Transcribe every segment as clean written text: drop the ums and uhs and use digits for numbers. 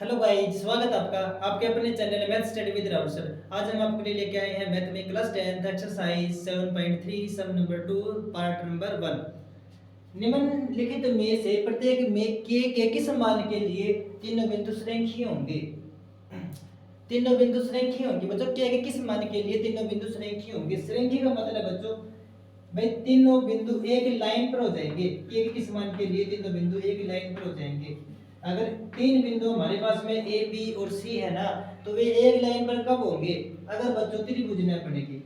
Hello भाई, स्वागत है आपका आपके अपने channel math study with Rahul sir. आज हम आपके लिए लेके आए हैं मैथ में क्लास 10 एक्सरसाइज 7.3 सम नंबर 2 पार्ट नंबर 1। निम्नलिखित में से प्रत्येक में के किस मान के लिए तीनों बिंदु श्रेणीय होंगे। तीनों बिंदु श्रेणीय होंगे बच्चों, के किस मान के लिए तीनों बिंदु श्रेणीय होंगे। श्रेणीय का मतलब बच्चों भाई तीनों बिंदु एक लाइन पर हो जाएंगे। के किस मान के लिए तीनों बिंदु एक लाइन पर हो जाएंगे। अगर तीन बिंदु हमारे पास में ए बी और सी है ना, तो वे एक लाइन पर कब होंगे, अगर बच्चों त्रिभुज न बनेगी।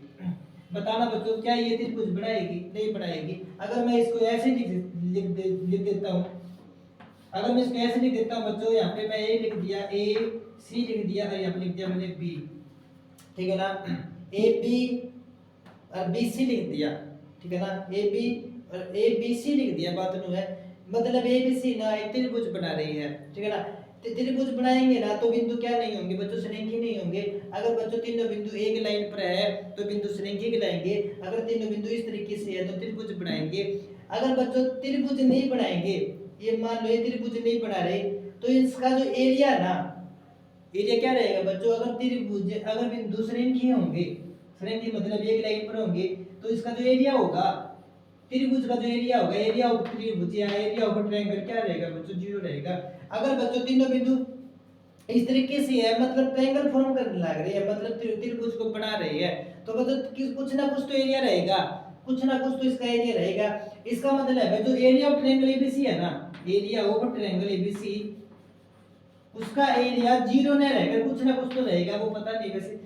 बताना बच्चों, क्या ये त्रिभुज बनाएगी? नहीं बनाएगी। अगर मैं इसको ऐसे लिख देता हूँ, अगर मैं इसको ऐसे लिख देता हूँ बच्चों, यहाँ पे मैं ए लिख दिया, ए सी लिख दिया और यहाँ पे लिख दिया मैंने बी, ठीक है ना। ए बी और बी सी लिख दिया, ठीक है ना। ए बी और ए बी सी लिख दिया, बात नो है मतलब ए बी सी ना एक त्रिभुज बना रही है, ठीक है ना। त्रिभुज बनाएंगे ना तो बिंदु क्या नहीं होंगे बच्चों, श्रेणीय नहीं होंगे। अगर बच्चों तीनों बिंदु एक लाइन पर है तो बिंदु श्रेणीय कहलाएंगे। अगर तीनों बिंदु इस तरीके से है तो त्रिभुज बनाएंगे। अगर बच्चों त्रिभुज नहीं बनाएंगे, ये मान लो ये त्रिभुज नहीं बना रहे, तो इसका जो एरिया ना, एरिया क्या रहेगा बच्चों, अगर त्रिभुज अगर बिंदु श्रेणीय होंगे, श्रेणीय मतलब एक लाइन पर होंगे, तो इसका जो एरिया होगा त्रिभुज का जो एरिया होगा, एरिया ऑफ त्रिभुज या एरिया ऑफ ट्रायंगल क्या रहेगा बच्चों, जीरो रहेगा। अगर बच्चों तीनों बिंदु इस तरीके से है, मतलब ट्रायंगल फॉर्म करने लग रही है, मतलब त्रिभुज को बना रही है, तो बच्चों कुछ ना कुछ तो एरिया रहेगा, कुछ ना कुछ तो इसका एरिया रहेगा। इसका मतलब है जो एरिया ऑफ ट्रायंगल एबीसी है ना, एरिया ऑफ ट्रायंगल एबीसी, उसका एरिया जीरो नहीं रहेगा, कुछ ना कुछ तो रहेगा, वो पता नहीं वैसे,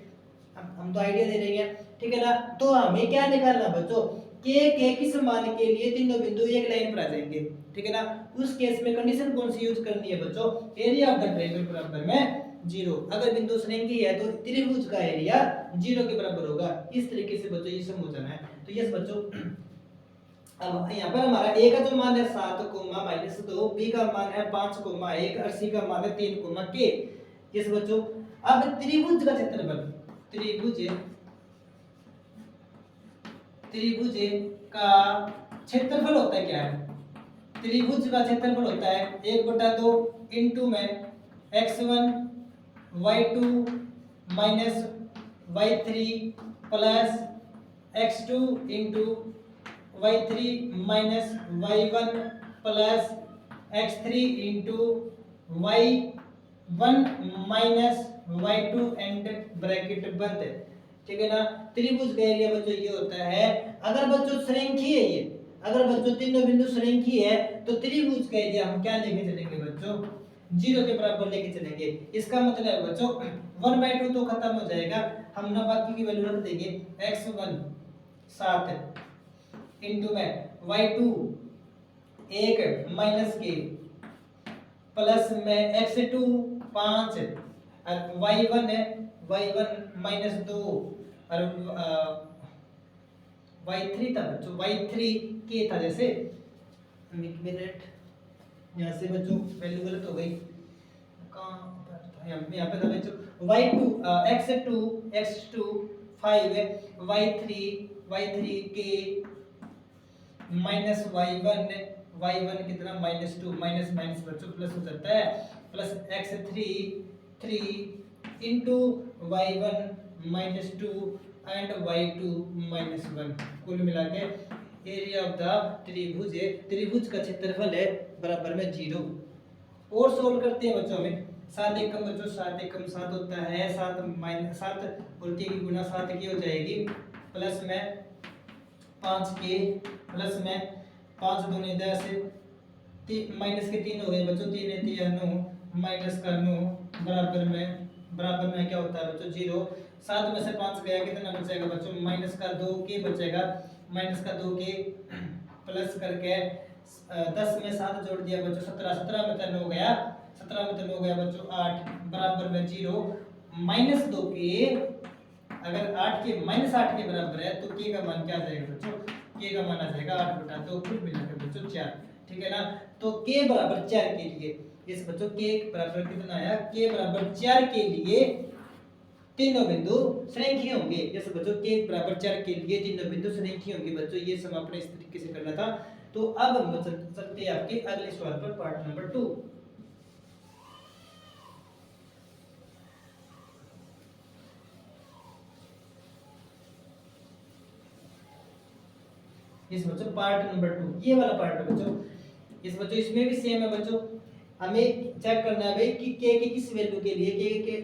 हम तो आइडिया दे रहे हैं, ठीक है ना। तो हमें क्या निकालना बच्चों, के किस मान के लिए तीनों बिंदु एक लाइन पर आ जाएंगे, ठीक है ना। उस केस में कंडीशन कौन सी यूज करनी है बच्चों, एरिया ऑफ द ट्रायंगल बराबर में जीरो। अगर बिंदु श्रेणीय है तो त्रिभुज का एरिया जीरो के बराबर होगा। इस तरीके से बच्चों ये समझना है। तो यस बच्चों, अब यहाँ पर हमारा a का जो मान है 7, -2, b का मान है 5, 1 और c का मान है 3, k। यस बच्चों, अब त्रिभुज का क्षेत्रफल, त्रिभुज त्रिभुज का क्षेत्रफल होता है क्या है, त्रिभुज का क्षेत्रफल होता है 1/2 इंटू में x1 y2 minus y3 plus x2 into y3 minus y1 plus x3 into y1 minus y2 and bracket बंद, ठीक है ना। त्रिभुज का एरिया बच्चों ये होता है, अगर बच्चों श्रेणीय है ये, अगर बच्चों तीनों बिंदु श्रेणीय है तो त्रिभुज का एरिया हम क्या लेके चलेंगे बच्चों, जीरो के बराबर लेके चलेंगे। इसका मतलब है बच्चों 1/2 तो खत्म हो जाएगा, हम ना बाकी की वैल्यू रख देंगे, x1 7 इंटू में y2 1 माइनस के प्लस में x2 5 और y1 माइनस 2 और y3 था बच्चों, y3 के था, जैसे एक मिनट यहाँ से बच्चों वैल्यू गलत हो गई, कहाँ पर था, यहाँ पे था बच्चों x2 5 y3 के माइनस y1 कितना -2, माइनस माइनस बच्चों प्लस हो जाता है, plus x3 3 into y1 -2 and y2 -1, कुल मिला के एरिया ऑफ द त्रिभुज है, त्रिभुज का क्षेत्रफल है बराबर में 0। और सोल्व करते हैं बच्चों में, 7 एकम बच्चों 7 एकम 7 होता है, 7 और के की गुना 7 की हो जाएगी, प्लस में 5 के प्लस में 5 दूनी 10 माइनस के 3 हो गए बच्चों, 3 3 9 माइनस का 9 बराबर में क्या होता है बच्चों 0। 7 में से 5 गया, कितना बचेगा बच्चों, माइनस का 2 के बचेगा, माइनस का 2 के प्लस करके 10 में 7 जोड़ दिया बच्चों 17 में 3 हो गया, 17 में 3 हो गया बच्चों 8 बराबर में 0। -2 के अगर 8 के -8 के बराबर है तो के का मान क्या आ जाएगा बच्चों, के का मान आ जाएगा 8/2, कुल मिलाकर बच्चों 4, ठीक है ना। तो के बराबर 4 के लिए इस बच्चों के बराबर कितना आया, के बराबर 4 के लिए तीनों बिंदु श्रेणीय होंगे। जैसे बच्चों के बराबर 4 के लिए तीनों बिंदु श्रेणीय होंगे बच्चों, ये सब आपने इस तरीके से करना था। तो अब हम चलते हैं आपके अगले सवाल पर, पार्ट नंबर 2। इस बच्चों पार्ट नंबर 2 ये वाला पार्ट है बच्चों। इस बच्चों इसमें भी सेम है बच्चों, हमें चेक करना है भाई कि के किस वैल्यू के लिए के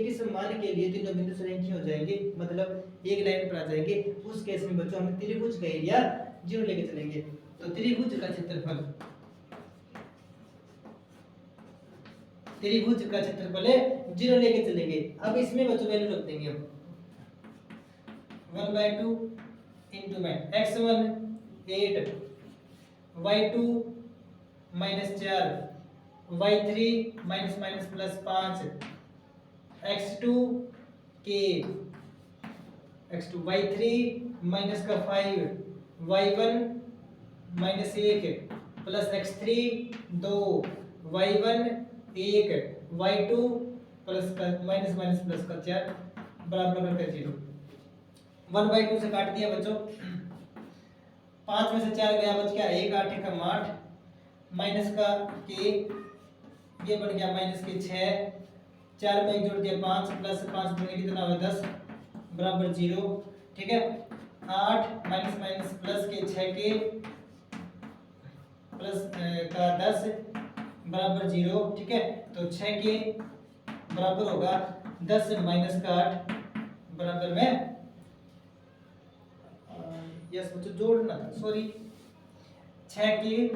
किस मान के लिए तीनों बिंदु संरेखीय हो जाएंगे, मतलब एक लाइन पर आ जाएंगे। उस केस में बच्चों हम त्रिभुज का एरिया 0 लेके चलेंगे। तो त्रिभुज का क्षेत्रफल है 0 लेके चलेंगे। अब इसमें बच्चों वैल्यू रख देंगे हम 1/2 इनटू में x1 8 y2 -4 y3 -+ 5 x2 k x2 y3 -5 y1 -1 plus x3 2 y1 1 y2 plus का माइनस प्लस का 4 बराबर करके 0। 1/2 से काट दिया बच्चों, 5 में से 4 गया, बच गया 1 8 एकम 8 माइनस का के ये बन गया माइनस के 6 4 में 1 जोड़ दिया 5 प्लस 5 बने कितना हुआ 10 बराबर 0। ठीक है, 8 माइनस प्लस के 6 के प्लस का 10 बराबर 0। ठीक है, तो 6 के बराबर होगा 10 माइनस का 8 बराबर में यस बच्चों जोड़ना था, सॉरी 6 के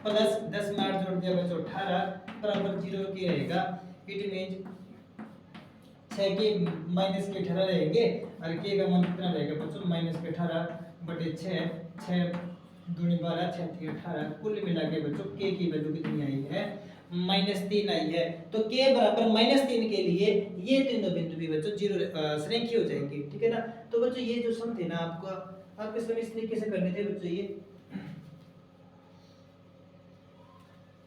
प्लस 10 में 8 जोड़ दिया बच्चों 18 बराबर 0 के रहेगा। इट मीन 6 के माइनस के 18 रहेंगे और के का मान कितना रहेगा बच्चों माइनस के 18 बटे 6 दूनी 12 6 3 18 कुल मिला के बच्चों के की वैल्यू कितनी आई है -3 आई है। तो के बराबर -3 के लिए ये तीनों बिंदु भी बच्चों 0 श्रेणीय हो जाएंगे। ठीक है ना। तो बच्चों ये जो सम थे ना आपको सम इस तरीके से करने थे बच्चों ये।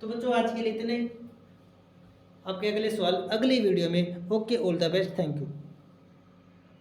तो बच्चों आज के लिए इतने, आपके अगले सवाल अगली वीडियो में। Okay, all the best, thank you.